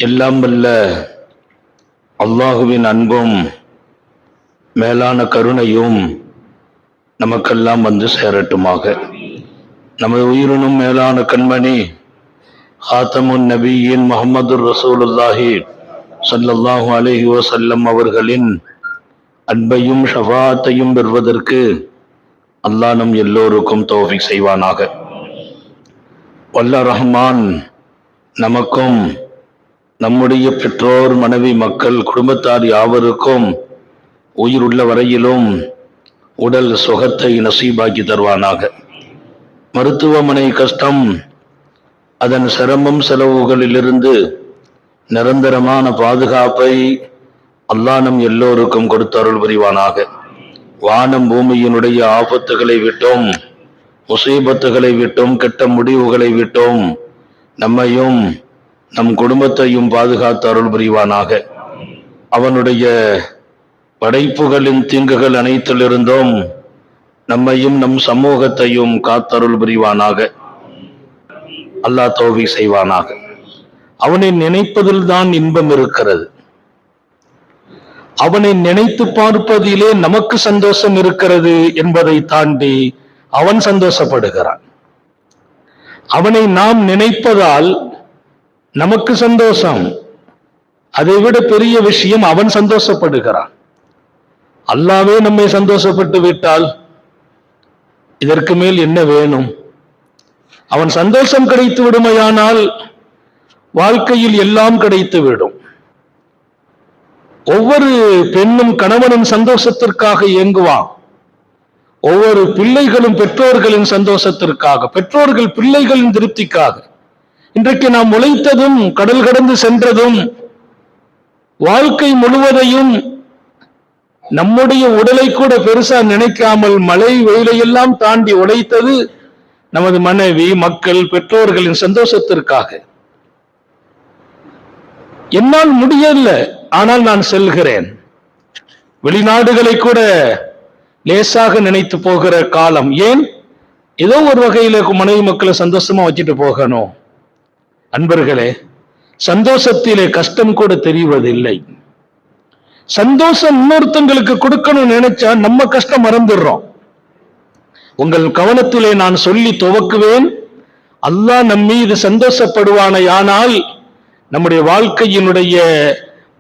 எல்லாம் வல்ல அல்லாஹுவின் அன்பும் மேலான கருணையும் நமக்கெல்லாம் வந்து சேரட்டுமாக. நமது உயிரினும் மேலான கண்மணி ஹாத்தமுன் நபியின் முஹம்மது ரசூலுல்லாஹி ஸல்லல்லாஹு அலைஹி வஸல்லம் அவர்களின் அன்பையும் ஷஃபாஅத்தையும் பெறுவதற்கு அல்லாஹ் நம் எல்லோருக்கும் தௌஃபீக் செய்வானாக. வல்ல ரஹ்மான் நமக்கும் நம்முடைய பெற்றோர், மனைவி, மக்கள், குடும்பத்தார் யாவருக்கும் உயிருள்ள வரையிலும் உடல் சுகத்தை நசீபாக்கி தருவானாக. மருத்துவமனை கஷ்டம், அதன் சிரமம், செலவுகளிலிருந்து நிரந்தரமான பாதுகாப்பை அல்லாஹ் நம் எல்லோருக்கும் கொடுத்தருள் புரிவானாக. வானம் பூமியினுடைய ஆபத்துகளை விட்டும், முசீபத்துகளை விட்டும், கெட்ட முடிவுகளை விட்டும் நம்மையும் நம் குடும்பத்தையும் பாதுகாத்து அருள் புரிவானாக. அவனுடைய படைப்புகளின் தீங்குகள் அனைத்திலிருந்தும் நம்மையும் நம் சமூகத்தையும் காத்தருள் புரிவானாக. அல்லாஹ் தௌஃபீக் செய்வானாக. அவனை நினைப்பதில் தான் இன்பம் இருக்கிறது. அவனை நினைத்து பார்ப்பதிலே நமக்கு சந்தோஷம் இருக்கிறது என்பதை தாண்டி அவன் சந்தோஷப்படுகிறான். அவனை நாம் நினைப்பதால் நமக்கு சந்தோஷம். அதைவிட பெரிய விஷயம், அவன் சந்தோஷப்படுகிறான். அல்லாஹ்வே நம்மை சந்தோஷப்பட்டு விட்டால் இதற்கு மேல் என்ன வேணும்? அவன் சந்தோஷம் கிடைத்து விடுமையானால் வாழ்க்கையில் எல்லாம் கிடைத்து விடும். ஒவ்வொரு பெண்ணும் கணவனின் சந்தோஷத்திற்காக இயங்குவான். ஒவ்வொரு பிள்ளைகளும் பெற்றோர்களின் சந்தோஷத்திற்காக, பெற்றோர்கள் பிள்ளைகளின் திருப்திக்காக. இன்றைக்கு நாம் உழைத்ததும், கடல் கடந்து சென்றதும், வாழ்க்கை முழுவதையும் நம்முடைய உடலை கூட பெருசா நினைக்காமல் மழை வெயிலையெல்லாம் தாண்டி உழைத்தது நமது மனைவி, மக்கள், பெற்றோர்களின் சந்தோஷத்திற்காக. என்னால் முடியல, ஆனால் நான் செல்கிறேன். வெளிநாடுகளை கூட லேசாக நினைத்து போகிற காலம். ஏன்? ஏதோ ஒரு வகையில மனைவி மக்களை சந்தோஷமா வச்சுட்டு போகணும். அன்பர்களே, சந்தோஷத்திலே கஷ்டம் கூட தெரிவதில்லை. சந்தோஷம் இன்னொருத்தங்களுக்கு கொடுக்கணும்னு நினைச்சா நம்ம கஷ்டம் மறந்துடுறோம். உங்கள் கவனத்திலே நான் சொல்லி துவக்குவேன். அல்லாஹ் நம் மீது சந்தோஷப்படுவானால் நம்முடைய வாழ்க்கையினுடைய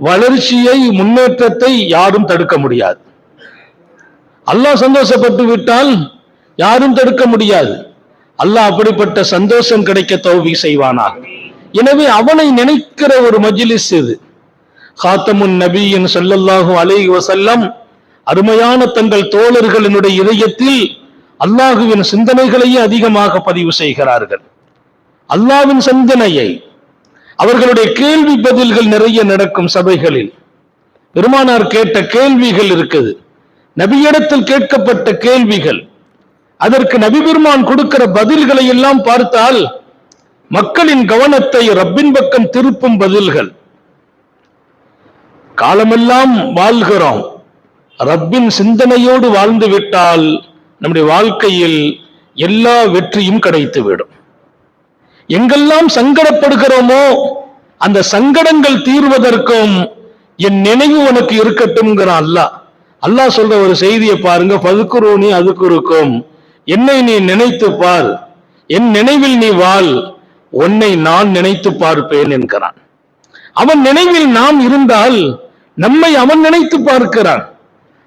வளர்ச்சியை, முன்னேற்றத்தை யாரும் தடுக்க முடியாது. அல்லாஹ் சந்தோஷப்பட்டு விட்டால் யாரும் தடுக்க முடியாது. அல்லாஹ் அப்படிப்பட்ட சந்தோஷம் கிடைக்க தௌஃபீக் செய்வானாக. எனவே அவனை நினைக்கிற ஒரு மஜ்லிஸ் இது. ஹாத்தமுன் நபியின் ஸல்லல்லாஹு அலைஹி வஸல்லம் அருமையான தங்கள் தோழர்களினுடைய இதயத்தில் அல்லாஹுவின் சிந்தனைகளையே அதிகமாக பதிவு செய்கிறார்கள். அல்லாஹ்வின் சிந்தனையை, அவர்களுடைய கேள்வி பதில்கள் நிறைய நடக்கும் சபைகளில். பெருமானார் கேட்ட கேள்விகள் இருக்குது, நபியிடத்தில் கேட்கப்பட்ட கேள்விகள். அதற்கு நபி பெருமான் கொடுக்கிற பதில்களை எல்லாம் பார்த்தால் மக்களின் கவனத்தை ரப்பின் பக்கம் திருப்பும் பதில்கள். காலமெல்லாம் வாழ்கிறோம், ரப்பின் சிந்தனையோடு வாழ்ந்து விட்டால் நம்முடைய வாழ்க்கையில் எல்லா வெற்றியும் கிடைத்துவிடும். எங்கெல்லாம் சங்கடப்படுகிறோமோ அந்த சங்கடங்கள் தீர்வதற்கும் என் நினைவு உனக்கு இருக்கட்டும்ங்கிறான் அல்லாஹ். அல்லாஹ் சொல்ற ஒரு செய்தியை பாருங்க, ஃபதுக்குரூனி அதுக்குருக்கும், என்னை நீ நினைத்து பார், என் நினைவில் நீ வாழ், உன்னை நான் நினைத்து பார்ப்பேன் என்கிறான். அவன் நினைவில் நாம் இருந்தால் நம்மை அவன் நினைத்து பார்க்கிறான்.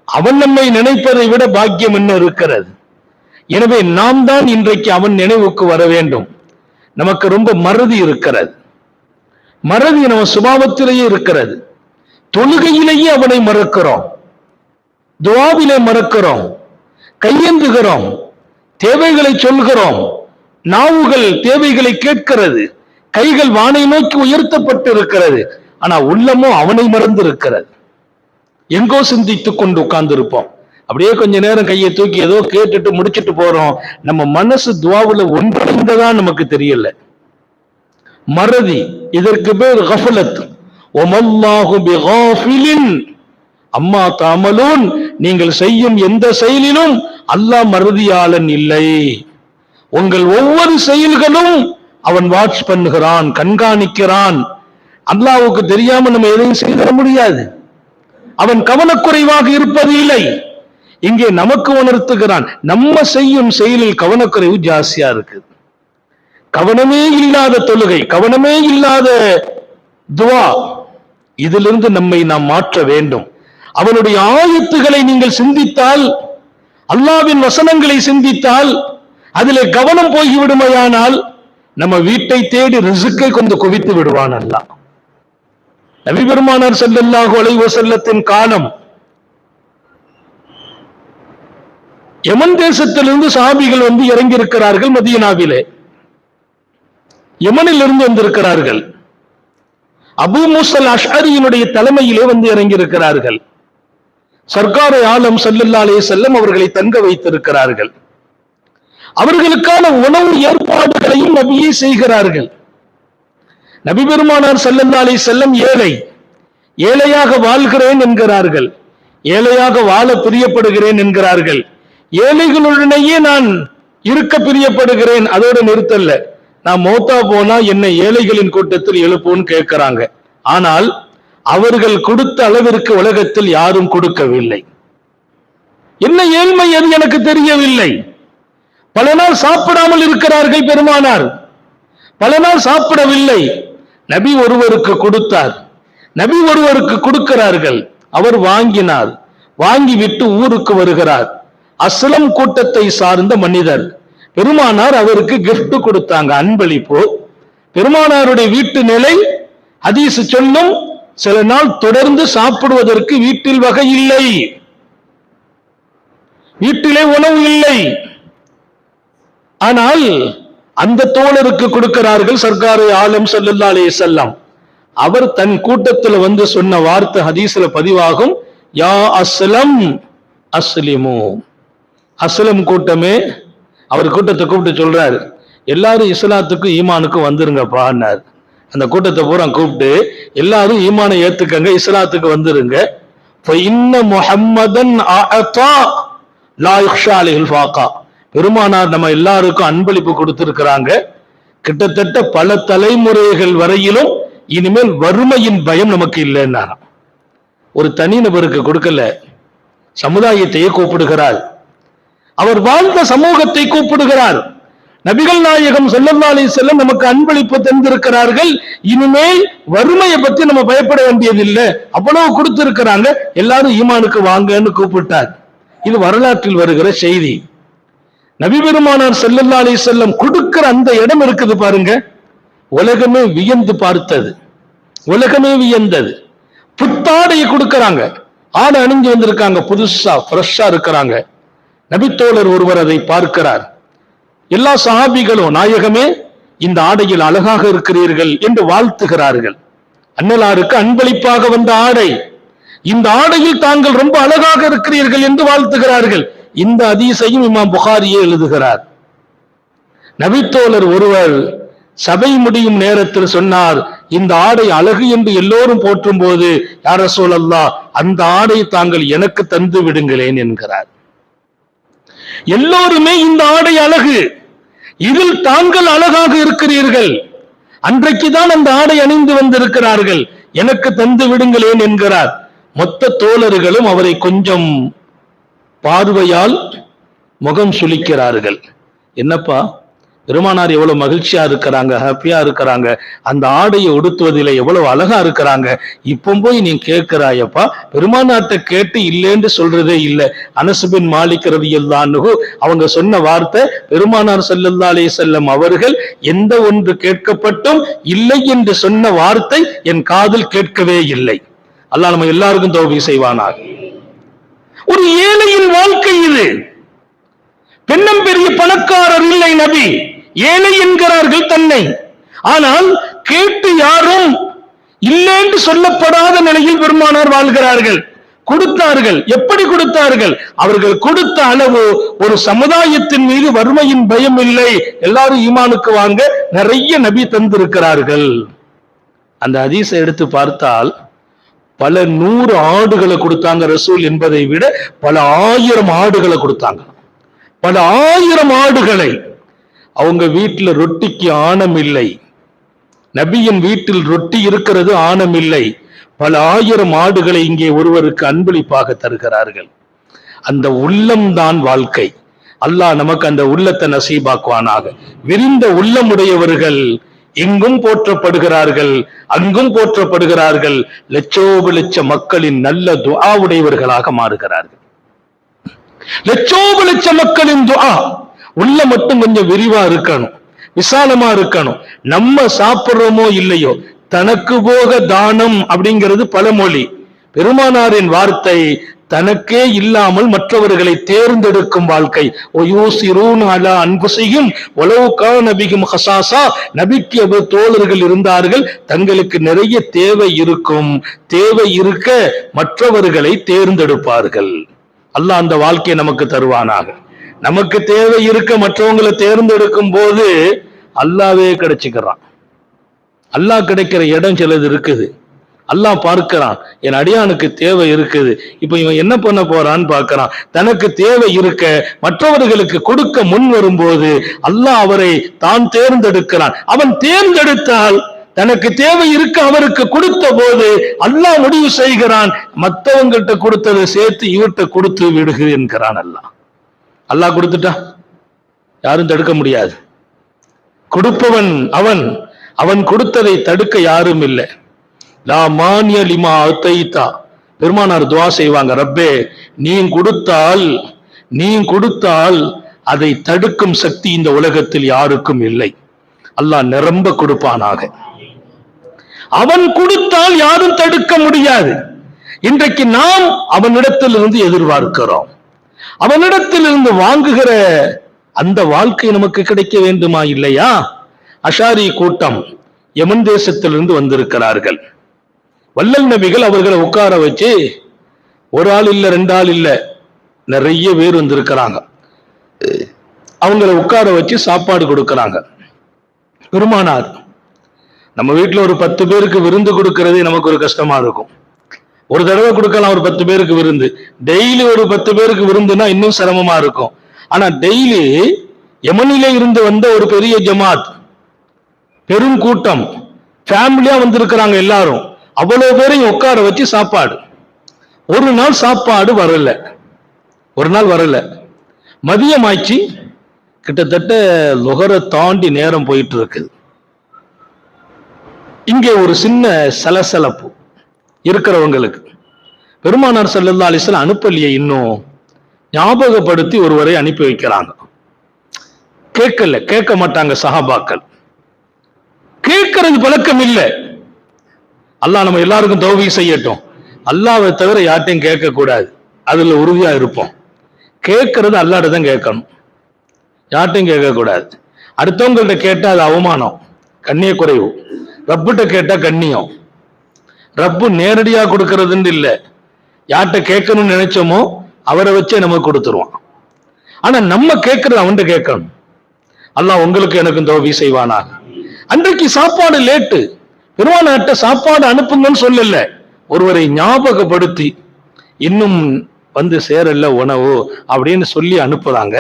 அவன் நம்மை நினைப்பதை விட பாக்கியம் என்ன இருக்கிறது? எனவே நாம் தான் இன்றைக்கு அவன் நினைவுக்கு வர வேண்டும். நமக்கு ரொம்ப மறதி இருக்கிறது. மறதி நம்ம சுபாவத்திலேயே இருக்கிறது. தொழுகையிலேயே அவனை மறக்கிறோம், துஆவிலே மறக்கிறோம், கையேந்துகிறோம், தேவைகளை சொல்கிறோம், நாவுகள் தேவைகளை கேட்கிறது, கைகள் வானை நோக்கி உயர்த்தப்பட்டு இருக்கிறது. ஆனா உள்ளமோ அவனை மறந்து இருக்கிறது. எங்கோ சிந்தித்துக் கொண்டு உட்கார்ந்து இருப்போம். அப்படியே கொஞ்ச நேரம் கையை தூக்கி ஏதோ கேட்டுட்டு முடிச்சிட்டு போறோம். நம்ம மனசு துஆவுல ஒன்றிருந்ததா நமக்கு தெரியல. மறதி, இதற்கு பேர் கஃபலத். வமல்லாஹு பிகாஃபிலின் அம்மா தஅமலூன், நீங்கள் செய்யும் எந்த செயலிலும் அல்லாஹ் மறதியாளன் இல்லை. உங்கள் ஒவ்வொரு செயல்களும் அவன் வாட்ச் பண்ணுகிறான், கண்காணிக்கிறான். அல்லாஹ்வுக்கு தெரியாம நம்ம எதையும் செய்திட முடியாது. அவன் கவனக்குறைவாக இருப்பது இல்லை. இங்கே நமக்கு உணர்த்துகிறான், நம்ம செய்யும் செயலில் கவனக்குறைவு ஜாஸ்தியா இருக்கு. கவனமே இல்லாத தொழுகை, கவனமே இல்லாத துவா, இதிலிருந்து நம்மை நாம் மாற்ற வேண்டும். அவனுடைய ஆயத்துகளை நீங்கள் சிந்தித்தால், அல்லாஹ்வின் வசனங்களை சிந்தித்தால், அதிலே கவனம் போய்விடுமையானால் நம்ம வீட்டை தேடி ரிஸ்கை கொண்டு குவித்து விடுவான் அல்லாஹ். நபி பெருமானார் ஸல்லல்லாஹு அலைஹி வஸல்லத்தின் காலம், யமன் தேசத்திலிருந்து சஹாபிகள் வந்து இறங்கி இருக்கிறார்கள். மதீனாவிலே யமனில் இருந்து வந்திருக்கிறார்கள். அபூ மூஸல் அஷ்அரியினுடைய தலைமையிலே வந்து இறங்கி இருக்கிறார்கள். சர்க்காரை ஆலம் ஸல்லல்லாஹு அலைஹி வஸல்லம் அவர்களை தங்க வைத்திருக்கிறார்கள். அவர்களுக்கான உணவு ஏற்பாடுகளையும் நபியே செய்கிறார்கள். நபி பெருமானார் ஸல்லல்லாஹு அலைஹி வஸல்லம் ஏழையாக வாழ்கிறேன் என்கிறார்கள், ஏழையாக வாழ பிரியப்படுகிறேன் என்கிறார்கள். ஏழைகளுடனேயே நான் இருக்க பிரியப்படுகிறேன், அதோடு நிறுத்தல்ல, நான் மௌத்தா போனா என்னை ஏழைகளின் கூட்டத்தில் எழுப்புன்னு கேட்கிறாங்க. ஆனால் அவர்கள் கொடுத்த அளவிற்கு உலகத்தில் யாரும் கொடுக்கவில்லை. என்ன ஏழ்மை அது எனக்கு தெரியவில்லை. பல நாள் சாப்பிடாமல் இருக்கிறார்கள் பெருமானார், பல நாள் சாப்பிடவில்லை. நபி ஒருவருக்கு கொடுத்தார், நபி ஒருவருக்கு கொடுக்கிறார்கள், அவர் வாங்கினார், வாங்கிவிட்டு ஊருக்கு வருகிறார். அஸ்லம் கூட்டத்தை சார்ந்த மனிதர். பெருமானார் அவருக்கு கிஃப்ட் கொடுத்தாங்க, அன்பளிப்பு. பெருமானாருடைய வீட்டு நிலை ஹதீஸ் சொல்லும், சில நாள் தொடர்ந்து சாப்பிடுவதற்கு வீட்டில் வகை இல்லை, வீட்டிலே உணவு இல்லை. ஆனால் அந்த தோழருக்கு கொடுக்கிறார்கள் சர்க்காரை ஆலம் ஸல்லல்லாஹு அலைஹி வஸல்லம். அவர் தன் கூட்டத்தில் வந்து சொன்ன வார்த்தை ஹதீஸ்ல பதிவாகும், யா அஸ்லம் அஸ்லிமு. அஸ்லம் கூட்டமே, அவர் கூட்டத்தை கூப்பிட்டு சொல்றாரு, எல்லாரும் இஸ்லாத்துக்கும் ஈமானுக்கும் வந்துருங்கப்பான்னார். அந்த கூட்டத்தை பூரா கூப்பிட்டு எல்லாரும் ஈமானை ஏத்துக்கங்க, இஸ்லாத்துக்கு வந்துருங்க. இன்ன முஹம்மதன் அஅதா லா யக்ஷா அலைஹில் ஃபாகா. பெருமானார் நம்ம எல்லாருக்கும் அன்பளிப்பு கொடுத்திருக்கிறாங்க, கிட்டத்தட்ட பல தலைமுறைகள் வரையிலும் இனிமேல் வறுமையின் பயம் நமக்கு இல்லைன்னாராம். ஒரு தனிநபருக்கு கொடுக்கல, சமுதாயத்தையே கூப்பிடுகிறார், அவர் வாழ்ந்த சமூகத்தை கூப்பிடுகிறார். நபிகள் நாயகம் ஸல்லல்லாஹு அலைஹி வஸல்லம் நமக்கு அன்பளிப்பு தந்திருக்கிறார்கள், இனிமேல் வறுமையை பத்தி நம்ம பயப்பட வேண்டியதில்லை, அவ்வளவு கொடுத்திருக்கிறாங்க, எல்லாரும் ஈமானுக்கு வாங்கன்னு கூப்பிட்டார். இது வரலாற்றில் வருகிற செய்தி. நபி பெருமானார் ஸல்லல்லாஹு அலைஹி வஸல்லம் கொடுக்கிற அந்த இடம் இருக்குது பாருங்க, உலகமே வியந்து பார்த்தது, உலகமே வியந்தது. புத்தாடையை கொடுக்கறாங்க, ஆடை அணிஞ்சு வந்திருக்காங்க, புதுசா ஃப்ரெஷ்ஷா இருக்கிறாங்க. நபித்தோழர் ஒருவர் அதை பார்க்கிறார். எல்லா சஹாபிகளும் நாயகமே இந்த ஆடையில் அழகாக இருக்கிறீர்கள் என்று வாழ்த்துகிறார்கள். அன்னலாருக்கு அன்பளிப்பாக வந்த ஆடை, இந்த ஆடையில் தாங்கள் ரொம்ப அழகாக இருக்கிறீர்கள் என்று வாழ்த்துகிறார்கள். இந்த ஹதீஸையும் இமாம் புகாரியே எழுதுகிறார். நபித்தோழர் ஒருவர் சபை முடியும் நேரத்தில் சொன்னார், இந்த ஆடை அழகு என்று எல்லோரும் போற்றும் போது யா ரசூலல்லாஹ், அந்த ஆடை தாங்கள் எனக்கு தந்து விடுங்களேன் என்கிறார். எல்லோருமே இந்த ஆடை அழகு, இதில் தாங்கள் அழகாக இருக்கிறீர்கள், அன்றைக்குதான் அந்த ஆடை அணிந்து வந்திருக்கிறார்கள், எனக்கு தந்து விடுங்களேன் என்கிறார். மொத்த தோழர்களும் அவரை கொஞ்சம் பார்வையால் முகம் சுளிக்கிறார்கள். என்னப்பா, பெருமானார் எவ்வளவு மகிழ்ச்சியா இருக்கிறாங்க, ஹாப்பியா இருக்கிறாங்க, அந்த ஆடையை உடுத்துவதில் எவ்வளவு அழகா இருக்கிறாங்க, இப்போ போய் நீ கேட்கிறாயப்பா, பெருமானார்ட்ட கேட்டு இல்லைன்னு சொல்றதே இல்லை. அனஸ் பின் மாலிக் ரலியல்லாஹு அன்ஹு அவங்க சொன்ன வார்த்தை, பெருமானார் ஸல்லல்லாஹு அலைஹி வஸல்லம் அவர்கள் எந்த ஒன்று கேட்கப்பட்டும் இல்லை என்று சொன்ன வார்த்தை என் காதில் கேட்கவே இல்லை. அல்லாஹ் நம்ம எல்லாருக்கும் தௌபீக் செய்வானாக. ஒரு ஏழையின் வாழ்க்கை இது. பெண்ணும் பெரிய பணக்காரர் இல்லை நபி, ஏழை என்கிறார்கள் தன்னை. ஆனால் கேட்டு யாரும் இல்லை என்று சொல்லப்படாத நிலையில் பெருமானார் வாழ்கிறார்கள். கொடுத்தார்கள். எப்படி கொடுத்தார்கள்? அவர்கள் கொடுத்த அளவு, ஒரு சமுதாயத்தின் மீது வறுமையின் பயம் இல்லை, எல்லாரும் ஈமானுக்கு வாங்க, நிறைய நபி தந்திருக்கிறார்கள். அந்த ஹதீஸை எடுத்து பார்த்தால் பல 100 ஆடுகளை கொடுத்தாங்க ரசூல் என்பதை விட பல 1000 ஆடுகளை கொடுத்தாங்க. பல 1000 ஆடுகளை. அவங்க வீட்டுல ரொட்டிக்கு ஆணம் இல்லை, நபியின் வீட்டில் ரொட்டி இருக்கிறது, ஆணம் இல்லை. பல ஆயிரம் ஆடுகளை இங்கே ஒருவருக்கு அன்பளிப்பாக தருகிறார்கள். அந்த உள்ளம்தான் வாழ்க்கை. அல்லாஹ் நமக்கு அந்த உள்ளத்தை நசீபாக்குவானாக. விரிந்த உள்ளமுடையவர்கள் எங்கும் போற்றப்படுகிறார்கள், அங்கும் போற்றப்படுகிறார்கள். லட்சோப லட்ச மக்களின் நல்ல துஆ உடையவர்களாக மாறுகிறார்கள். லட்சோப லட்ச மக்களின் துஆ. உள்ள மட்டும் கொஞ்சம் விரிவா இருக்கணும், விசாலமா இருக்கணும். நம்ம சாப்பிடுறோமோ இல்லையோ, தனக்கு போக தானம் அப்படிங்கிறது பழமொழி. பெருமானாரின் வார்த்தை தனக்கே இல்லாமல் மற்றவர்களை தேர்ந்தெடுக்கும் வாழ்க்கை. நபிக்கு தோழர்கள் இருந்தார்கள், தங்களுக்கு நிறைய தேவை இருக்கும், தேவை இருக்க மற்றவர்களை தேர்ந்தெடுப்பார்கள். அல்லாஹ் அந்த வாழ்க்கையை நமக்கு தருவானாக. நமக்கு தேவை இருக்க மற்றவங்களை தேர்ந்தெடுக்கும் போது அல்லாவே கிடைச்சுக்கிறான். அல்லாஹ் கிடைக்கிற இடம் சிலது இருக்குது. அல்லாஹ் பார்க்கிறான், என் அடியானுக்கு தேவை இருக்குது, இப்ப இவன் என்ன பண்ண போறான்னு பார்க்கிறான். தனக்கு தேவை இருக்க மற்றவர்களுக்கு கொடுக்க முன் வரும்போது அல்லாஹ் அவரை தான் தேர்ந்தெடுக்கிறான். அவன் தேர்ந்தெடுத்தால் தனக்கு தேவை இருக்க அவருக்கு கொடுத்த போது அல்லாஹ் முடிவு செய்கிறான், மற்றவங்கிட்ட கொடுத்ததை சேர்த்து இவர்கிட்ட கொடுத்து விடுகு என்கிறான். அல்லாஹ் கொடுத்துட்டா யாரும் தடுக்க முடியாது. கொடுப்பவன் அவன், அவன் கொடுத்ததை தடுக்க யாரும் இல்லை. லா மானிய லிமா அத்தைத்தா. பெருமானார் துஆ செய்வாங்க, ரப்பே நீ கொடுத்தால் அதை தடுக்கும் சக்தி இந்த உலகத்தில் யாருக்கும் இல்லை. அல்லாஹ் நிரம்ப கொடுப்பானாக. அவன் கொடுத்தால் யாரும் தடுக்க முடியாது. இன்றைக்கு நாம் அவனிடத்தில் இருந்து எதிர்பார்க்கிறோம், அவனிடத்தில் இருந்து வாங்குகிற அந்த வாழ்க்கை நமக்கு கிடைக்க வேண்டுமா இல்லையா? அஷாரி கூட்டம் யமன் தேசத்திலிருந்து வந்திருக்கிறார்கள். வல்லல் நபிகள் அவர்களை உட்கார வச்சு, ஒரு ஆள் இல்ல, ரெண்டு ஆள் இல்ல, நிறைய பேர் வந்திருக்கிறாங்க. அவங்களை உட்கார வச்சு சாப்பாடு கொடுக்கறாங்க. பெருமானார், நம்ம வீட்டுல ஒரு 10 பேருக்கு விருந்து கொடுக்கறதே நமக்கு ஒரு கஷ்டமா இருக்கும். ஒரு தடவை கொடுக்கலாம் ஒரு 10 பேருக்கு விருந்து. டெய்லி ஒரு 10 பேருக்கு விருந்துனா இன்னும் சிரமமா இருக்கும். ஆனா டெய்லி யமனிலே இருந்து வந்த ஒரு பெரிய ஜமாத், பெரும் கூட்டம், ஃபேமிலியா வந்திருக்கிறாங்க எல்லாரும். அவ்வளவு பேரையும் உட்கார வச்சு சாப்பாடு. ஒரு நாள் சாப்பாடு வரல, மதியம் ஆச்சு. கிட்டத்தட்ட லுகரை தாண்டி நேரம் போயிட்டு இருக்குது. இங்கே ஒரு சின்ன சலசலப்பு இருக்கிறவங்களுக்கு. பெருமானார் ஸல்லல்லாஹு அலைஹி வஸல்லம் அனுப்பலியை இன்னும் ஞாபகப்படுத்தி ஒருவரை அனுப்பி வைக்கிறாங்க. கேட்க மாட்டாங்க சஹாபாக்கள். கேட்கறது பழக்கம் இல்லை. அல்லாஹ் நம்ம எல்லாருக்கும் தௌஃபீக் செய்யட்டும். அல்லாஹ்வை தவிர யார்ட்டையும் கேட்க கூடாது, அதுல உறுதியா இருப்போம். கேட்கறது அல்லாஹ்ட்ட தான் கேட்கணும், யார்ட்டையும் கேட்க கூடாது. அடுத்தவங்கள்ட்ட கேட்டா அது அவமானம், கண்ணிய குறைவு. ரப்புட்ட கேட்டா கண்ணியம். ரப்பு நேரடியா கொடுக்கறதுன்னு இல்லை, யார்கிட்ட கேட்கணும்னு நினைச்சோமோ அவரை வச்சே நமக்கு கொடுத்துருவான். ஆனா நம்ம கேட்கறது அவன்கிட்ட கேட்கணும். அல்லாஹ் உங்களுக்கு எனக்கும் தௌஃபீக் செய்வானா. அன்றைக்கு சாப்பாடு லேட்டு, பெருமானார்ட்ட சாப்பாடு அனுப்புங்கன்னு சொல்லல, ஒருவரை ஞாபகப்படுத்தி இன்னும் வந்து சேரல உணவு அப்படின்னு சொல்லி அனுப்புறாங்க.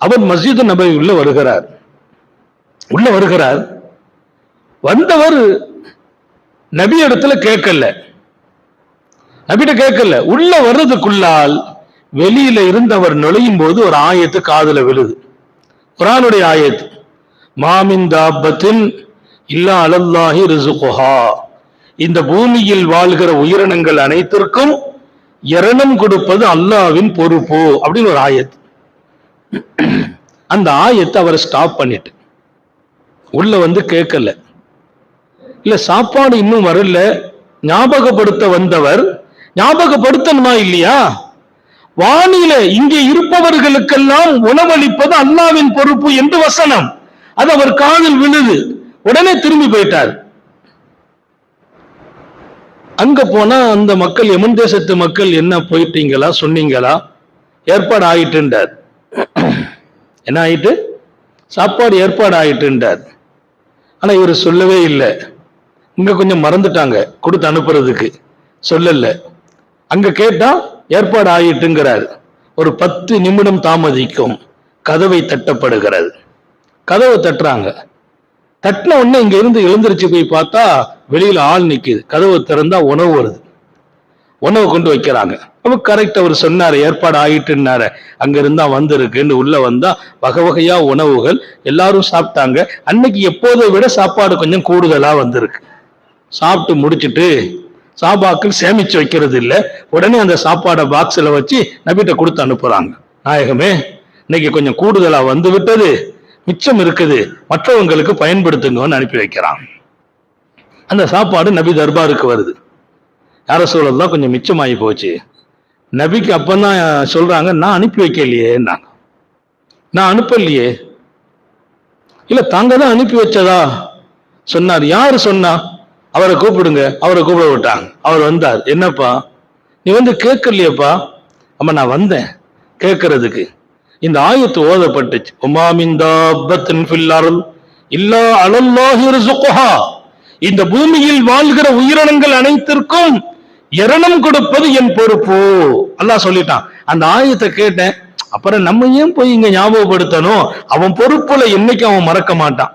அவர் மஸ்ஜித் நபவி உள்ள வருகிறார். வந்தவர் நபி இடத்துல கேட்கல, உள்ள வர்றதுக்குள்ளால் வெளியில இருந்தவர் நுழையும் போது ஒரு ஆயத்து காதுல விழுது. குர்ஆனுடைய ஆயத்து, மாமின் தாபத்தின் இல்லா அலல்லாஹி ரிஸ்குஹா. இந்த பூமியில் வாழ்கிற உயிரினங்கள் அனைத்திற்கும் இரணம் கொடுப்பது அல்லாஹ்வின் பொறுப்பு அப்படின்னு ஒரு ஆயத்து. அந்த ஆயத்தை அவரை ஸ்டாப் பண்ணிட்டு உள்ள வந்து கேட்கல. இல்ல சாப்பாடு இன்னும் வரல, ஞாபகப்படுத்த வந்தவர் ஞாபகப்படுத்தணுமா இல்லையா? வானிலை இங்கே இருப்பவர்களுக்கெல்லாம் உணவளிப்பது அல்லாஹ்வின் பொறுப்பு என்று வசனம். அது அவர் காதில் விழுது. உடனே திரும்பி போயிட்டார். அங்க போனா அந்த மக்கள், யமன் தேசத்து மக்கள், என்ன போயிட்டீங்களா, சொன்னீங்களா, ஏற்பாடு ஆயிட்டுன்றார். என்ன ஆயிட்டு? சாப்பாடு ஏற்பாடு ஆயிட்டுன்றார். ஆனா இவர் சொல்லவே இல்லை. இங்க கொஞ்சம் மறந்துட்டாங்க கொடுத்து அனுப்புறதுக்கு, சொல்லல. அங்க கேட்டா ஏற்பாடு ஆயிட்டுங்கிறார். ஒரு 10 நிமிடம் தாமதிக்கும், கதவை தட்டப்படுகிறது. கதவை தட்டுறாங்க. தட்டின உடனே இங்க இருந்து எழுந்திருச்சு போய் பார்த்தா வெளியில ஆள் நிக்குது. கதவை திறந்தா உணவு வருது. உணவு கொண்டு வைக்கிறாங்க. அப்ப கரெக்ட் அவர் சொன்னாரு, ஏற்பாடு ஆயிட்டுன்னாரு. அங்க இருந்தா வந்திருக்குன்னு உள்ள வந்தா வகை வகையா உணவுகள், எல்லாரும் சாப்பிட்டாங்க. அன்னைக்கு எப்போதை விட சாப்பாடு கொஞ்சம் கூடுதலா வந்திருக்கு. சாப்பிட்டு முடிச்சுட்டு சாபாக்கள் சேமிச்சு வைக்கிறது இல்லை, உடனே அந்த சாப்பாடை பாக்ஸ்ல வச்சு நபிட்ட கொடுத்து அனுப்புறாங்க. நாயகமே, இன்னைக்கு கொஞ்சம் கூடுதலா வந்து விட்டது, மிச்சம் இருக்குது, மற்றவங்களுக்கு பயன்படுத்துங்கன்னு அனுப்பி வைக்கிறான். அந்த சாப்பாடு நபி தர்பாருக்கு வருது. யார சூழல் கொஞ்சம் மிச்சமாகி போச்சு. நபிக்கு அப்பதான் சொல்றாங்க, நான் அனுப்பி வைக்கலையே, நான் அனுப்பலையே. இல்ல தாங்க தான் அனுப்பி வச்சதா சொன்னார். யாரு சொன்னா? அவரை கூப்பிடுங்க. அவரை கூப்பிட விட்டாங்க. அவர் வந்தார். என்னப்பா நீ வந்து கேட்கலையப்பா? அம்மா நான் வந்தேன் கேட்கறதுக்கு. இந்த ஆயத்து ஓதப்பட்டுச்சு. உமாமின் தாபத்தின் ஃபில் அர்ல் இல்லா அலல்லாஹி ரிஸ்குஹா. இந்த பூமியில் வாழ்கிற உயிரினங்கள் அனைத்திற்கும் இரணம் கொடுப்பது என் பொறுப்பு அல்லாஹ் சொல்லிட்டான். அந்த ஆயத்தை கேட்டேன். அப்புறம் நம்ம ஏன் போய் இங்க ஞாபகப்படுத்தணும்? அவன் பொறுப்புல என்னைக்கு அவன் மறக்க மாட்டான்.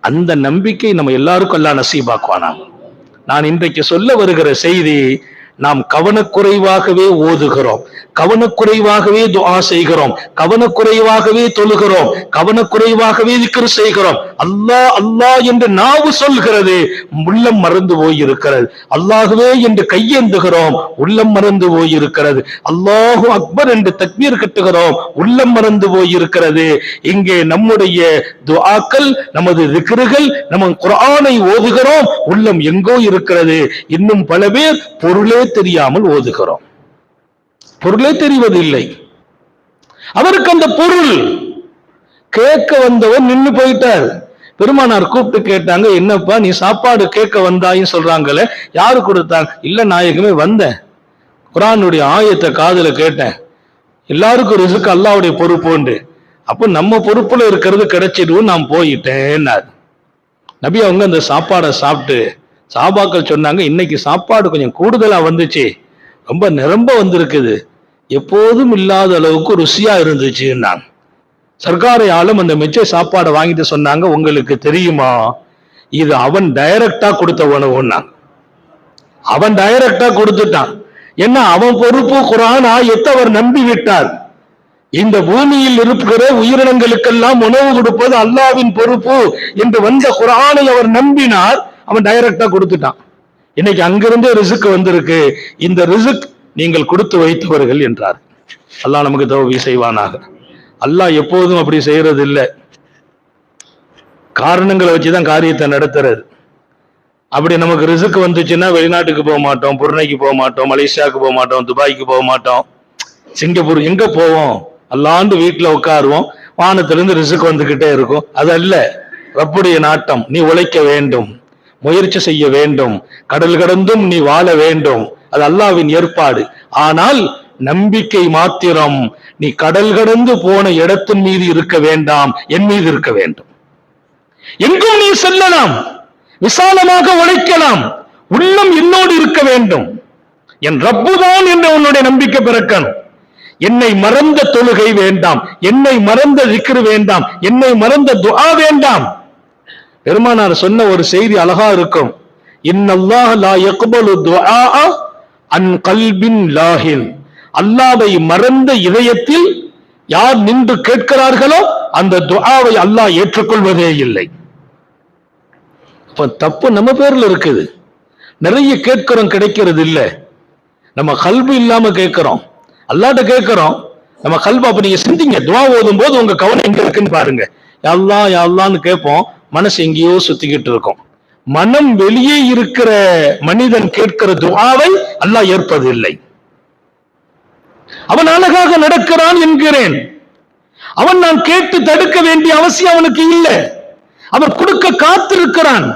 அந்த நம்பிக்கை நம்ம எல்லாருக்கும் அல்லாஹ் நசீபாக்குவானா. நான் இன்றைக்கு சொல்ல வருகிற செய்தி, நாம் கவனக்குறைவாகவே ஓதுகிறோம், கவனக்குறைவாகவே துஆ செய்கிறோம், கவனக்குறைவாகவே தொழுகிறோம், கவனக்குறைவாகவே திக்ர் செய்கிறோம். அல்லாஹ் அல்லாஹ் என்று நாவு சொல்கிறது, உள்ளம் மறந்து போயிருக்கிறது. அல்லாஹ்வே என்று கையேந்துகிறோம், உள்ளம் மறந்து போயிருக்கிறது. அல்லாஹு அக்பர் என்று தக்பீர் கட்டுகிறோம், உள்ளம் மறந்து போயிருக்கிறது. இங்கே நம்முடைய துஆக்கள், நமது திக்ருகள், நம்ம குர்ஆனை ஓதுகிறோம், உள்ளம் எங்கோ இருக்கிறது. இன்னும் பல பேர் பொருளே தெரியாமல் ஓதுகிறோம், பொருளே தெரிவதில்லை. அவருக்கு அந்த பொருள் கேட்க வந்தவர் நின்று போயிட்டார். பெருமானார் கூப்பிட்டு கேட்டாங்க, என்னப்பா நீ சாப்பாடு கேட்க வந்தாயின்னு சொல்றாங்களே, யாரு கொடுத்தாங்க? இல்ல நாயகமே, வந்தேன், குர்ஆனுடைய ஆயத்தை காதுல கேட்டேன், எல்லாருக்கும் ரிஸ்க் அல்லாஹ்வுடைய பொறுப்பு. அப்ப நம்ம பொறுப்புல இருக்கிறது கிடைச்சிடும், நான் போயிட்டேன். நபி அவங்க அந்த சாப்பாடை சாப்பிட்டு சாபாக்கள் சொன்னாங்க, இன்னைக்கு சாப்பாடு கொஞ்சம் கூடுதலா வந்துச்சு, ரொம்ப நிரம்ப வந்திருக்குது, எப்போதும் இல்லாத அளவுக்கு ருசியா இருந்துச்சுன்னாங்க. சர்க்காரை ஆளும் அந்த மிச்ச சாப்பாடை வாங்கிட்டு சொன்னாங்க, உங்களுக்கு தெரியுமா இது அவன் டைரக்டா கொடுத்த உணவுன்னாங்க. அவன் டைரக்டா கொடுத்துட்டான். என்ன, அவன் பொறுப்பு குர்ஆன் ஆயத்தை அவர் நம்பி விட்டார். இந்த பூமியில் இருக்கிற உயிரினங்களுக்கெல்லாம் உணவு கொடுப்பது அல்லாஹ்வின் பொறுப்பு என்று வந்த குர்ஆனை அவர் நம்பினார். அவன் டைரக்டா கொடுத்துட்டான். இன்னைக்கு அங்கிருந்தே ரிஸ்க் வந்திருக்கு. இந்த ரிஸ்க் நீங்கள் கொடுத்து வைத்தவர்கள் என்றார். அல்லாஹ் நமக்கு தௌஃபீக் செய்வானாக. அல்லாஹ் எப்போதும் அப்படி செய்யறது இல்லை, காரணங்களை வச்சுதான் காரியத்தை நடத்துறது. அப்படி நமக்கு ரிஸ்க் வந்துச்சுன்னா வெளிநாட்டுக்கு போக மாட்டோம், புருனைக்கு போக மாட்டோம், மலேசியாவுக்கு போக மாட்டோம், துபாய்க்கு போக மாட்டோம், சிங்கப்பூர் எங்க போவோம்? அல்லாண்டு வீட்டுல உட்காருவோம், வானத்திலிருந்து ரிஸ்க் வந்துகிட்டே இருக்கும். அதல்ல ரப்புடைய நாட்டம். நீ உழைக்க வேண்டும், முயற்சி செய்ய வேண்டும், கடல் கடந்தும் நீ வாழ வேண்டும், அது அல்லாஹ்வின் ஏற்பாடு. ஆனால் நம்பிக்கை மாத்திரம், நீ கடல் கடந்து போன இடத்தின் மீது இருக்க வேண்டாம், என் மீது இருக்க வேண்டும். எங்கும் நீ செல்லலாம், விசாலமாக உழைக்கலாம், உள்ளம் என்னோடு இருக்க வேண்டும். என் ரப்புதான் என்ற உன்னுடைய நம்பிக்கை பிறக்கணும். என்னை மறந்த தொழுகை வேண்டாம், என்னை மறந்த திக்ர் வேண்டாம், என்னை மறந்த துஆ வேண்டாம். பெருமானார் சொன்ன ஒரு செய்தி அழகா இருக்கும். இன்னல்லாஹ் லா யக்பலு துஆ அன் கல்பின் லாஹின். அல்லாஹ்வை மறந்த இதயத்தில் யார் நின்று கேட்கிறார்களோ அந்த துஆவை அல்லாஹ் ஏற்றுக்கொள்வதே இல்லை. அப்ப தப்பு நம்ம பேர்ல இருக்குது. நிறைய கேட்கிறோம், கிடைக்கிறது இல்லை. நம்ம கல்பு இல்லாம கேட்கிறோம், அல்லாஹ்ட்ட கேட்கிறோம், நம்ம கல்பு. அப்ப நீங்க சிந்திங்க, துஆ ஓதும் போது உங்க கவனம் எங்க இருக்குன்னு பாருங்க. யா அல்லாஹ் யா அல்லாஹ்னு கேட்போம், மனசு எங்கேயோ சுத்திக்கிட்டு இருக்கும். மனம் வெளியே இருக்கிற மனிதன் கேட்கிற துஆவை அல்லாஹ் ஏற்பது இல்லை. அவன் அழகாக நடக்கிறான் என்கிறேன், அவன் நான் கேட்டு தடுக்க வேண்டிய அவசியம் அவனுக்கு இல்லை. அவன் கொடுக்க காத்திருக்கிறான்.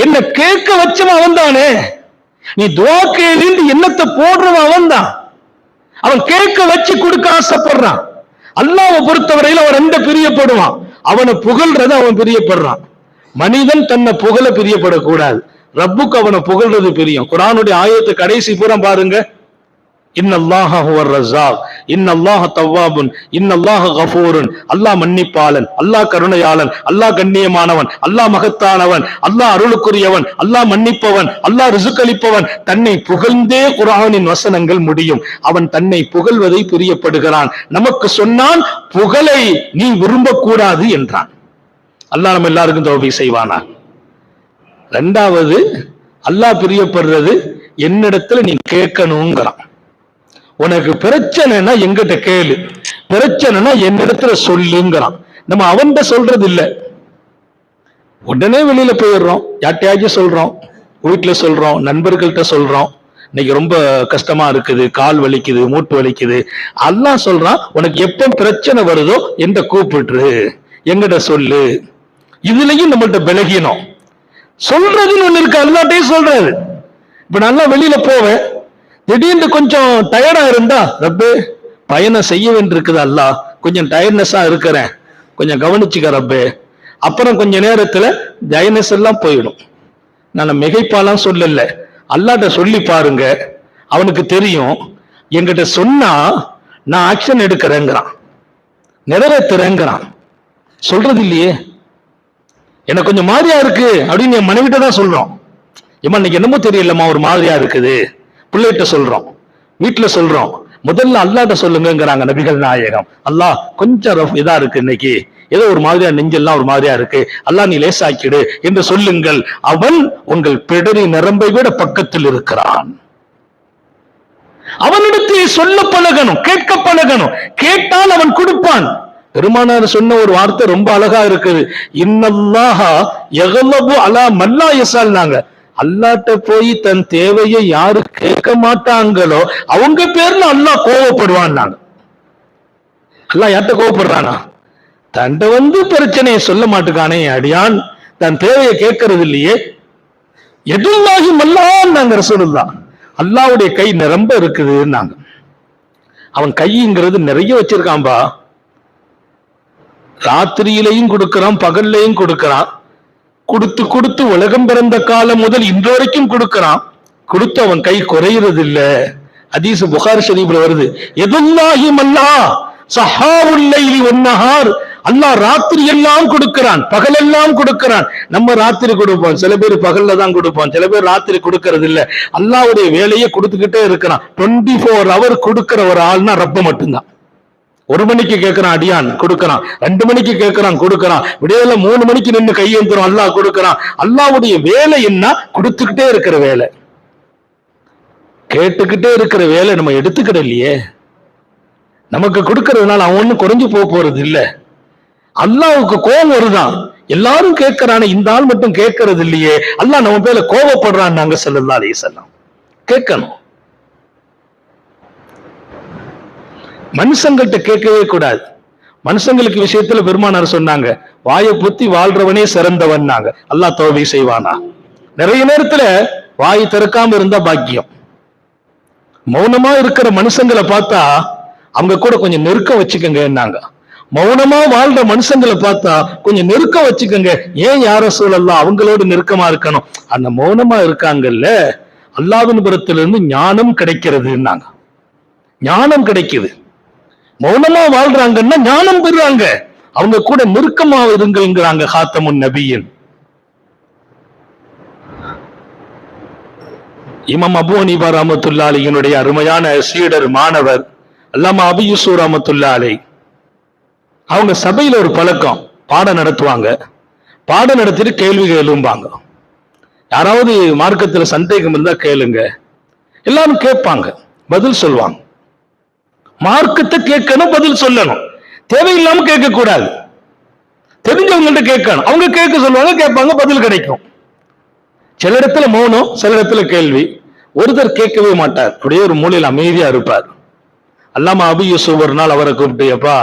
என்ன கேட்க வச்சவன் அவன் தானே. நீ துஆ கேளு எண்ணத்தை போடுறவன் அவன் தான். அவன் கேட்க வச்சு கொடுக்க ஆசைப்படுறான். அல்லாஹ்வை பொறுத்தவரையில் அவன் ரெண்ட பிரியப்படுவான். அவனை புகழ்றத அவன் பிரியப்படுறான். மனிதன் தன்னை புகழ பிரியப்படக்கூடாது, ரப்புக்கு அவனை புகழ்றது பிரியம். குர்ஆனுடைய ஆயத்து கடைசி பூரா பாருங்க, இன்னல்லாஹ ஹுவர் ரஸாக் இன்னல்லாஹ தவ்வாபுன் இன்னல்லாஹ கஃபூருன். அல்லாஹ் மன்னிப்பாளன், அல்லாஹ் கருணையாளன், அல்லாஹ் கண்ணியமானவன், அல்லாஹ் மகத்தானவன், அல்லாஹ் அருளுக்குரியவன், அல்லாஹ் மன்னிப்பவன், அல்லாஹ் ரிசுக் அளிப்பவன். தன்னை புகழ்ந்தே குர்ஆனின் வசனங்கள் முடியும். அவன் தன்னை புகழ்வதை பிரியப்படுகிறான். நமக்கு சொன்னான் புகழை நீ விரும்பக்கூடாது என்றான். அல்லாஹ் நம்ம எல்லாருக்கும் தௌபீக் செய்வானா. ரெண்டாவது, அல்லாஹ் பிரியப்படுறது என்னிடத்துல நீ கேட்கணுங்கிறான். உனக்கு பிரச்சனைனா எங்கிட்ட கேளு, பிரச்சனைனா என்னிடத்துல சொல்லுங்கிறான். நம்ம அவன்கிட்ட சொல்றது இல்ல. உடனே வெளியில போயிடுறோம், யார்ட்டையாச்சும் சொல்றோம், வீட்டுல சொல்றோம், நண்பர்கள்ட்ட சொல்றோம், இன்னைக்கு ரொம்ப கஷ்டமா இருக்குது, கால் வலிக்குது, மூட்டு வலிக்குது. அல்லாஹ் சொல்றான், உனக்கு எப்ப பிரச்சனை வருதோ என்ற கூப்பிட்டுரு, எங்கிட்ட சொல்லு. இதுலயும் நம்மள்ட்ட விலகினோம். சொல்றதுன்னு ஒண்ணு இருக்கு, அல்லாட்டையும் சொல்றாரு. இப்ப நல்லா வெளியில போவேன், திடீர்னு கொஞ்சம் டயர்டா இருந்தா, ரப்பே பயணம் செய்ய வேண்டியிருக்குது, அல்லாஹ் கொஞ்சம் டயர்ட்னஸா இருக்கிறேன், கொஞ்சம் கவனிச்சுக்க ரப்பே. அப்புறம் கொஞ்ச நேரத்துல டயர்ட்னஸ் எல்லாம் போயிடும். நான் மிகைப்பாலாம் சொல்லல, அல்லாட்ட சொல்லி பாருங்க, அவனுக்கு தெரியும். என்கிட்ட சொன்னா நான் ஆக்ஷன் எடுக்கிறேங்கிறான், நிறைவேற்றுறேங்கிறான். சொல்றது இல்லையே. எனக்கு கொஞ்சம் மாதிரியா இருக்கு அப்படின்னு என் மனைவிட்ட தான் சொல்றோம். ஏமா இன்னைக்கு என்னமோ தெரியலம்மா, ஒரு மாதிரியா இருக்குது. பிள்ளைகிட்ட சொல்றோம், வீட்டுல சொல்றோம். முதல்ல அல்லாட்ட சொல்லுங்கிறாங்க நபிகள் நாயகம். அல்லாஹ் கொஞ்சம் இதா இருக்கு, இன்னைக்கு ஏதோ ஒரு மாதிரியா, நெஞ்செல்லாம் ஒரு மாதிரியா இருக்கு, அல்லாஹ் நீ லேசாக்கிடு என்று சொல்லுங்கள். அவன் உங்கள் பிடரி நரம்பை விட பக்கத்தில் இருக்கிறான். அவனிடத்தில் சொல்ல பழகணும், கேட்க பழகணும். கேட்டால் அவன் கொடுப்பான். பெருமானார் சொன்ன ஒரு வார்த்தை ரொம்ப அழகா இருக்குது. இன்னல்லாஹ யக்லபு அலா மல்லா யஸால்னாங்க. அல்லாட்ட போய் தன் தேவையை யாரு கேட்க மாட்டாங்களோ அவங்க பேர்ல அல்லாஹ் கோவப்படுவான். அல்லாஹ் யார்ட்ட கோவப்படுறானா? தன்ட்ட பிரச்சனையை சொல்ல மாட்டுக்கானே அடியான், தன் தேவையை கேட்கறது இல்லையே. எதுல்லாஹி மல்லான் நாங்க ரசூலுல்லாஹ், அல்லாஹ்வுடைய கை நிரம்ப இருக்குதுன்னாங்க. அவன் கைங்கிறது நிறைய வச்சிருக்கான்பா. ராத்திரியிலையும் கொடுக்கிறான், பகல்லையும் கொடுக்கிறான். கொடுத்து கொடுத்து உலகம் பிறந்த காலம் முதல் இன்று வரைக்கும் கொடுக்கிறான். கொடுத்து அவன் கை குறையிறது இல்ல. ஹதீஸ் புகாரி ஷரீஃப்ல வருது, எதுல்லாஹி மல்லா சஹாவுல் லைலி வன்னஹார். அல்லாஹ் ராத்திரி எல்லாம் கொடுக்கிறான், பகல் எல்லாம் கொடுக்கிறான். நம்ம ராத்திரி கொடுப்போம், சில பேர் பகல்ல தான் கொடுப்போம், சில பேர் ராத்திரி கொடுக்கறது இல்ல. அல்லாஹ்வுடைய வேலையை கொடுத்துக்கிட்டே இருக்கிறான். 24 hours கொடுக்கிற ஒரு ஆள்னா ரப்ப மட்டும்தான். 1 மணிக்கு கேட்கிறான் அடியான் கொடுக்கிறான், 2 மணிக்கு கேட்கிறான் கொடுக்கிறான், விடையில 3 மணிக்கு நின்று கையெழுத்துறோம் அல்லாஹ் கொடுக்கிறான். அல்லாஹ்வுடைய வேலை என்ன? கொடுத்துக்கிட்டே இருக்கிற வேலை, கேட்டுக்கிட்டே இருக்கிற வேலை. நம்ம எடுத்துக்கிட இல்லையே. நமக்கு கொடுக்கறதுனால அவன் ஒண்ணும் குறைஞ்சு போறது இல்ல. அல்லாஹ்வுக்கு கோபம் வருதான், எல்லாரும் கேட்கிறானே இந்த ஆள் மட்டும் கேட்கறது இல்லையே, அல்லாஹ் நம்ம பேர்ல கோபப்படுறான். நாங்க ஸல்லல்லாஹு அலைஹி வஸல்லம் கேட்கணும். மனுஷங்கள்ட்ட கேட்கவே கூடாது. மனுஷங்களுக்கு விஷயத்துல பெருமானார் சொன்னாங்க, வாயை புத்தி வாழ்றவனே சிறந்தவன். அல்லாஹ் தௌபீக் செய்வானா. நிறைய நேரத்துல வாய் திறக்காம இருந்தா பாக்கியம். மௌனமா இருக்கிற மனுஷங்களை பார்த்தா அவங்க கூட கொஞ்சம் நெருக்கம் வச்சுக்கங்க. மௌனமா வாழ்ற மனுஷங்களை பார்த்தா கொஞ்சம் நெருக்கம் வச்சுக்கோங்க. ஏன் யார சூழல்லாம் அவங்களோட நெருக்கமா இருக்கணும்? அந்த மௌனமா இருக்காங்கல்ல, அல்லாஹ்வின் புறத்திலிருந்து ஞானம் கிடைக்கிறதுன்னாங்க. ஞானம் கிடைக்குது. மௌனமா வாழ்றாங்கன்னா ஞானம் பெறுறாங்க. அவங்க கூட நெருக்கமா இருங்கிறாங்க ஹாத்தமுன் நபியின். இமாம் அபூ ஹனீஃபா ரஹ்மத்துல்லாஹி அலைஹினுடைய அருமையான சீடர் மாணவர் அல்லாமா அபூ யூசுப் ரஹ்மத்துல்லாஹி அலைஹி, அவங்க சபையில ஒரு பழக்கம், பாடம் நடத்துவாங்க. பாடம் நடத்திட்டு கேள்விகள் எழும்பாங்க. யாராவது மார்க்கத்துல சந்தேகம் இருந்தா கேளுங்க, எல்லாரும் கேட்பாங்க, பதில் சொல்லுவாங்க. மார்க்கத்தை கேட்கணும், பதில் சொல்லணும். தேவையில்லாம கேட்க கூடாது. தெரிஞ்சவங்கள்ட்ட கேட்கணும். அவங்க கேட்க சொல்லுவாங்க, கேட்பாங்க, பதில் கிடைக்கும். சில இடத்துல மௌனம், சில இடத்துல கேள்வி. ஒருத்தர் கேட்கவே மாட்டார், அப்படியே ஒரு மூலையில் அமைதியா இருப்பார். அல்லாமா அபூ யூசுப் ஒரு நாள் அவரை கூப்பிட்டு, எப்பா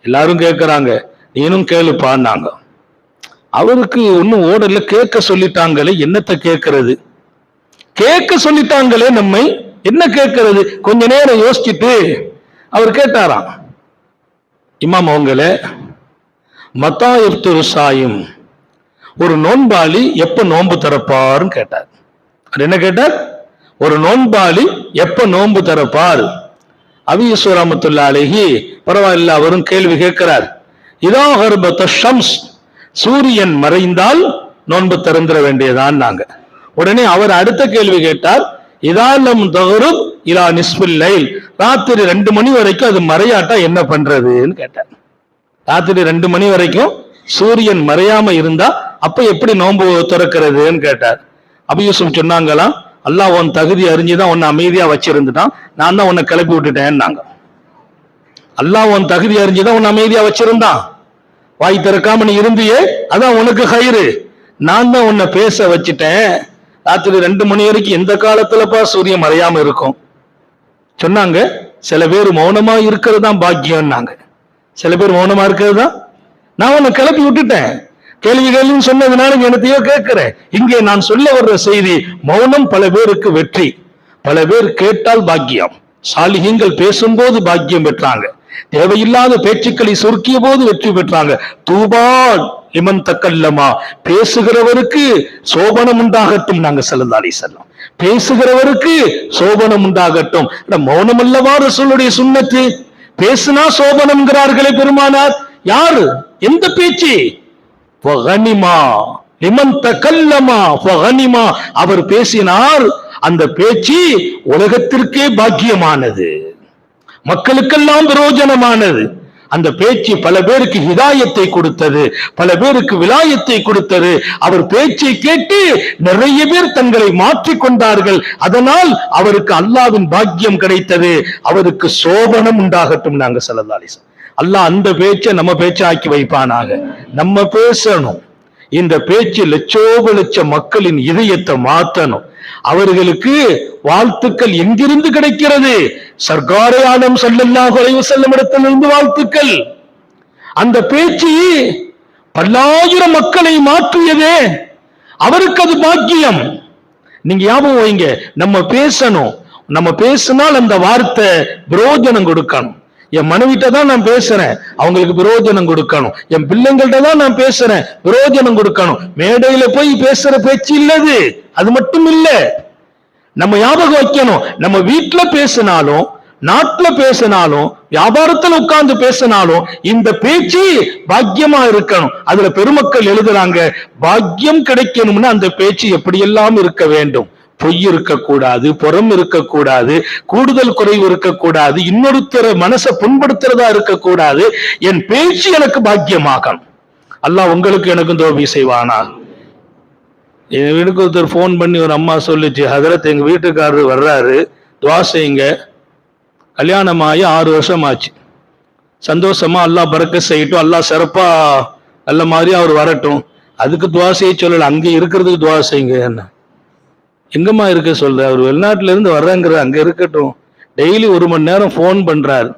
எல்லாரும் கேட்கிறாங்க, நீனும் கேளுப்பான்னாங்க. அவருக்கு ஒன்னும் ஓடல, கேட்க சொல்லிட்டாங்களே, என்னத்தை கேட்கறது? கேட்க சொல்லிட்டாங்களே நம்மை, என்ன கேட்கறது? கொஞ்ச நேரம் யோசிச்சுட்டு அவர் கேட்டாராம், இமாம் அவங்களே, மத்தா இஃப்திரு சாயிம், ஒரு நோன்பாளி எப்ப நோன்பு திறப்பாருன்னு கேட்டார். அது என்ன கேட்டார்? ஒரு நோன்பாளி எப்ப நோன்பு திறப்பார்? அபீ யூசுப் ரஹ்மத்துல்லாஹி அலைஹி பரவாயில்ல, அவரும் கேள்வி கேட்கிறார். இதா கர்பத ஷம்ஸ், சூரியன் மறைந்தால் நோன்பு திறந்துட வேண்டியதான் நாங்க. உடனே அவர் அடுத்த கேள்வி கேட்டார். இதாலம் தகருப் இலா நிஸ்ஃபில் லைல், ராத்திரி 2 மணி வரைக்கும் அது மறையாட்டா என்ன பண்றதுன்னு கேட்டார். ராத்திரி 2 மணி வரைக்கும் சூரியன் மறையாம இருந்தா அப்ப எப்படி நோன்பு திறக்கிறதுன்னு கேட்டார். அபீ யூசுப் சொன்னாங்களாம், அல்லாஹ் உன் தகுதி அறிஞ்சுதான் உன்னை அமைதியா வச்சிருந்துட்டான், நான் தான் உன்னை கிளப்பி விட்டுட்டேன்னாங்க. அல்லாஹ் உன் தகுதி அறிஞ்சுதான் உன்னை அமைதியா வச்சிருந்தான், வாய் திறக்காம நீ இருந்தியே, அதான் உனக்கு கயிறு, நான் தான் உன்னை பேச வச்சுட்டேன். ராத்திரி 2 மணி வரைக்கும் எந்த காலத்துலப்பா சூரியன் மறையாம இருக்கும் சொன்னாங்க. சில பேர் மௌனமா இருக்கிறது தான் பாக்கியம்னாங்க. சில பேர் மௌனமா இருக்கிறது தான். நான் உன்னை கிளப்பி விட்டுட்டேன், கேள்விகள் சொன்னதுனால என்னத்தையோ கேட்கிறேன். இங்கே நான் சொல்ல வர்ற செய்தி, மௌனம் பல பேருக்கு வெற்றி. பல பேர் கேட்டால் பாக்கியம், சாலிஹீன்கள் பேசும்போது பாக்கியம் பெற்றாங்க, தேவையில்லாத பேச்சுக்களை சுருக்கிய போது வெற்றி பெற்றாங்க. தூபால் லிமன் தக்கல்லமா, பேசுகிறவருக்கு சோபனம் உண்டாகட்டும். நாங்க ஸல்லல்லாஹு அலைஹி வஸல்லம், பேசுகிறவருக்கு சோபனம் உண்டாகட்டும். மௌனம் அல்லவா ரசூலுடைய சுன்னத்து? பேசினா சோபனம்ங்கிறார்களே பெருமானார். யாரு? எந்த பேச்சு? லிமன் தக்கல்லமா ஃபகனிமா, அவர் பேசினார், அந்த பேச்சு உலகத்திற்கே பாக்கியமானது, மக்களுக்கெல்லாம் பிரயோஜனமானது. அந்த பேச்சு பல பேருக்கு ஹிதாயத்தை கொடுத்தது, பல பேருக்கு விலாயத்தை கொடுத்தது. அவர் பேச்சை கேட்டு நிறைய பேர் தங்களை மாற்றிக் கொண்டார்கள். அதனால் அவருக்கு அல்லாஹ்வின் பாக்கியம் கிடைத்தது. அவருக்கு சோபனம் உண்டாகட்டும். நாங்க ஸல்லல்லாஹு அலைஹி வஸல்லம், அல்லாஹ் அந்த பேச்சை நம்ம பேச்சாக்கி வைப்பானாக. நம்ம பேசணும். இந்த பேச்சு லட்சோப லட்ச மக்களின் இதயத்தை மாற்றணும். அவர்களுக்கு வாழ்த்துக்கள் எங்கிருந்து கிடைக்கிறது? சர்க்காரே ஆலம் ஸல்லல்லாஹு அலைஹி வஸல்லம் இடத்திலிருந்து வாழ்த்துக்கள். அந்த பேச்சு பல்லாயிரம் மக்களை மாற்றியதே, அவருக்கு அது பாக்கியம். நீங்க ஞாபகம் வைங்க, நம்ம பேசணும். நம்ம பேசினால் அந்த வார்த்தை பிரயோஜனம் கொடுக்கணும். என் மனைவிட்ட தான் நான் பேசுறேன், அவங்களுக்கு பிரயோஜனம் கொடுக்கணும். என் பிள்ளைங்கள்ட்ட தான் நான் பேசுறேன், பிரயோஜனம் கொடுக்கணும். மேடையில போய் பேசுற பேச்சு இல்லது, அது மட்டும் இல்ல. நம்ம ஞாபகம் வைக்கணும், நம்ம வீட்டுல பேசினாலும், நாட்டுல பேசினாலும், வியாபாரத்தில் உட்கார்ந்து பேசினாலும் இந்த பேச்சு பாக்கியமா இருக்கணும். அதுல பெருமக்கள் எழுதுறாங்க, பாக்கியம் கிடைக்கணும்னா அந்த பேச்சு எப்படியெல்லாம் இருக்க வேண்டும். பொய் இருக்கக்கூடாது, புறம் இருக்கக்கூடாது, கூடுதல் குறைவு இருக்கக்கூடாது, இன்னொருத்தர மனசை புண்படுத்துறதா இருக்கக்கூடாது. என் பேச்சு எனக்கு பாக்கியமாகணும். அல்லாஹ் உங்களுக்கு எனக்கும் தோபி செய்வானா. என் வீட்டுக்கு ஒருத்தர் போன் பண்ணி ஒரு அம்மா சொல்லிச்சு, ஹதரத் எங்க வீட்டுக்காரர் வர்றாரு, துவா செய்யுங்க. கல்யாணமாகி 6 வருஷம் ஆச்சு. சந்தோஷமா அல்லாஹ் பரக்கத் செய்யட்டும், அல்லாஹ் சிறப்பா நல்ல மாதிரி அவர் வரட்டும். அதுக்கு துவா செய்ய சொல்லல, அங்கே இருக்கிறதுக்கு துவா செய்யுங்க. என்ன எங்கம்மா இருக்க சொல்ற? அவர் வெளிநாட்டுல இருந்து வர்றாங்கிற, அங்க இருக்கட்டும். டெய்லி 1 மணி நேரம் போன் பண்றாரு,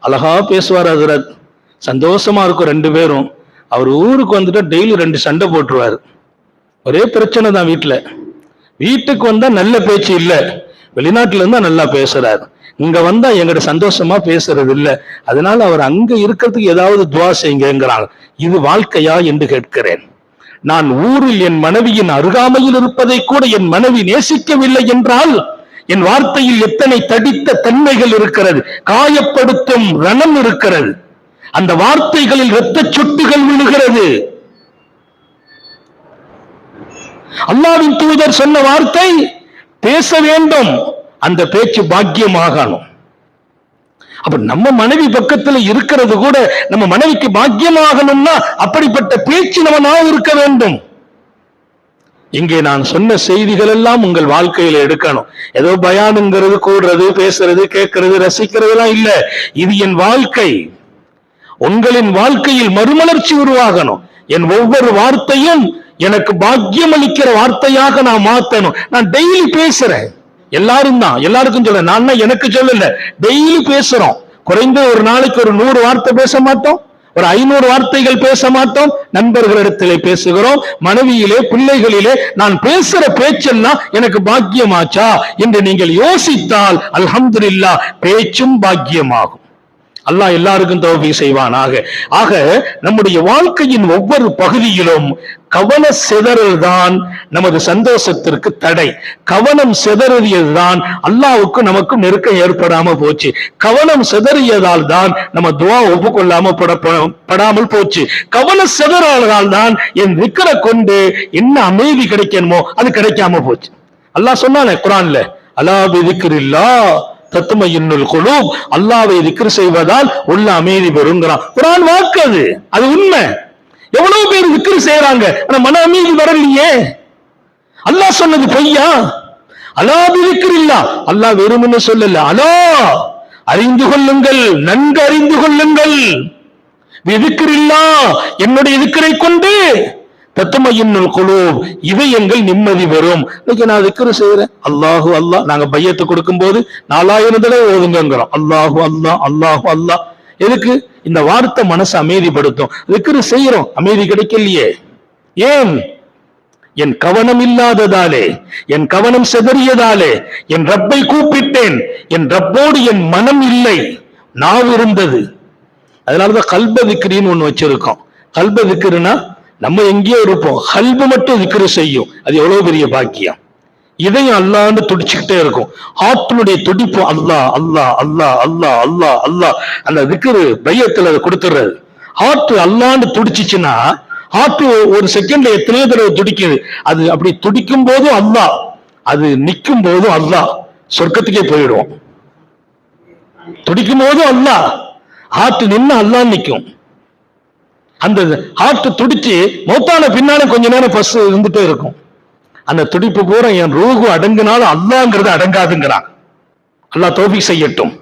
அழகா பேசுவார் ஹதரத், சந்தோஷமா இருக்கும் 2 பேரும். அவர் ஊருக்கு வந்துட்டா டெய்லி 2 சண்டை போட்டுருவாரு. ஒரே பிரச்சனை தான் வீட்டுல. வீட்டுக்கு வந்தா நல்ல பேச்சு இல்ல, வெளிநாட்டுல இருந்தா நல்லா பேசுறாரு, இங்க வந்தா எங்கிட்ட சந்தோஷமா பேசுறது இல்ல. அதனால அவர் அங்க இருக்கிறதுக்கு ஏதாவது துவா செய்யுங்கிறாங்க. இது வாழ்க்கையா என்று கேட்கிறேன். நான் ஊரில் என் மனைவியின் அருகாமையில் இருப்பதை கூட என் மனைவி நேசிக்கவில்லை என்றால் என் வார்த்தையில் எத்தனை தடித்த தன்மைகள் இருக்கிறது, காயப்படுத்தும் ரணம் இருக்கிறது, அந்த வார்த்தைகளில் இரத்த சொட்டுகள் விழுகிறது. அல்லாஹ்வின் தூதர் சொன்ன வார்த்தை பேச வேண்டும், அந்த பேச்சு பாக்கியமாகணும். அப்ப நம்ம மனைவி பக்கத்துல இருக்கிறது கூட நம்ம மனைவிக்கு பாக்கியமாகணும்னா அப்படிப்பட்ட பேச்சு நம்ம நாவு இருக்க வேண்டும். இங்கே நான் சொன்ன செய்திகள் எல்லாம் உங்கள் வாழ்க்கையில எடுக்கணும். ஏதோ பயானுங்கிறது, கூடுறது, பேசுறது, கேட்கறது, ரசிக்கிறதுலாம் இல்ல. இது என் வாழ்க்கை. உங்களின் வாழ்க்கையில் மறுமலர்ச்சி உருவாகணும். என் ஒவ்வொரு வார்த்தையும் எனக்கு பாக்கியம் அளிக்கிற வார்த்தையாக நான் மாத்தணும். நான் டெய்லி பேசுறேன், எல்லாரும் தான், எல்லாருக்கும் சொல்ல, நான் எனக்கு சொல்லல, டெய்லி பேசுறோம். குறைந்த ஒரு நாளைக்கு ஒரு 100 வார்த்தை பேச மாட்டோம், ஒரு 500 வார்த்தைகள் பேச மாட்டோம். நண்பர்களிடத்திலே பேசுகிறோம், மனைவியிலே, பிள்ளைகளிலே. நான் பேசுற பேச்செல்லாம் எனக்கு பாக்கியமாச்சா என்று நீங்கள் யோசித்தால் அல்ஹம்துலில்லாஹ் பேச்சும் பாக்கியமாகும். அல்லாஹ் எல்லாருக்கும் தௌஃபீக் செய்வானாக. ஆக நம்முடைய வாழ்க்கையின் ஒவ்வொரு பகுதியிலும் கவன சிதறல் தான் நமது சந்தோஷத்திற்கு தடை. கவனம் சிதறியதுதான் அல்லாஹ்வுக்கு நமக்கு நெருக்கம் ஏற்படாம போச்சு. கவனம் சிதறியதால் தான் நம்ம துஆ ஒப்புக்கொள்ளாம படாமல் போச்சு. கவன சிதறால் தான் என் விக்கிர கொண்டு என்ன அமைதி கிடைக்கணுமோ அது கிடைக்காம போச்சு. அல்லாஹ் சொன்னானே குர்ஆன்ல, அலா பிதிக்ரில்லாஹ் தத்மயின்னுல் குலூப், அல்லாஹ்வை திக்ர் செய்வதால் உள்ள அமைதி பெறுங்கிறான். குர்ஆன் வாக்கு அது, அது உண்மை. எவ்வளவு பேர் திக்ர் செய்யறாங்க, ஆனா மன அமைதி வரலையே. அல்லாஹ் சொன்னது பொய்யா? அலா பிதிக்ரில்லாஹ், அல்லாஹ் வெறுமனே சொல்லல, அலா அறிந்து கொள்ளுங்கள், நன்கு அறிந்து கொள்ளுங்கள், பிதிக்ரில்லாஹ் என்னுடைய திக்ரை கொண்டு தத்மயின்னுல் குலூப் இதயங்கள் நிம்மதி பெறும். இன்னைக்கு நான் திக்ர் செய்யறேன், அல்லாஹு அல்லாஹ். நாங்க பையத்தை கொடுக்கும் போது 4000 தடவை ஓதுங்கிறோம், அல்லாஹு அல்லாஹ் அல்லாஹு அல்லாஹ். எதுக்கு? இந்த வார்த்தை மனசு அமைதிப்படுத்தும். திக்ர் செய்யறோம், அமைதி கிடைக்கலையே. ஏன்? என் கவனம் இல்லாததாலே, என் கவனம் சிதறியதாலே. என் ரப்பை கூப்பிட்டேன், என் ரப்போடு என் மனம் இல்லை, நாவு இருந்தது. அதனாலதான் கல்ப திக்ரின்னு ஒண்ணு வச்சிருக்கோம். கல்ப திக்ருனா நம்ம எங்கேயோ இருப்போம், கல்பு மட்டும் திக்ரு செய்யும். அது எவ்வளவு பெரிய பாக்கியம். இதயம் அல்லாஹ்னு துடிச்சுக்கிட்டே இருக்கும். ஹார்ட்டினுடைய துடிப்பு அல்லாஹ் அல்லாஹ் அல்லாஹ் அல்லாஹ் அல்லாஹ் அல்லாஹ். அந்த திக்ரு பையத்துல அதை கொடுத்துறது. ஹார்ட் அல்லாஹ்னு துடிச்சுச்சுன்னா, ஹார்ட் ஒரு செகண்ட்ல எத்தனையோ தடவை துடிக்குது. அது அப்படி துடிக்கும் போதும் அல்லாஹ், அது நிற்கும் போதும் அல்லாஹ். சொர்க்கத்துக்கே போயிடுவோம். துடிக்கும் போதும் அல்லாஹ், ஹார்ட் நின்று அல்லாஹ் நிற்கும். அந்த ஹார்ட் துடிச்சு மௌத்தான பின்னால கொஞ்ச நேரம் பஸ் இருந்துட்டே இருக்கும். அந்த துடிப்பு பூரா என் ரூஹு அடங்குனாலும் அல்லாஹ்ங்கிறது அடங்காதுங்கிறான். அல்லாஹ் தௌஃபீக் செய்யட்டும்.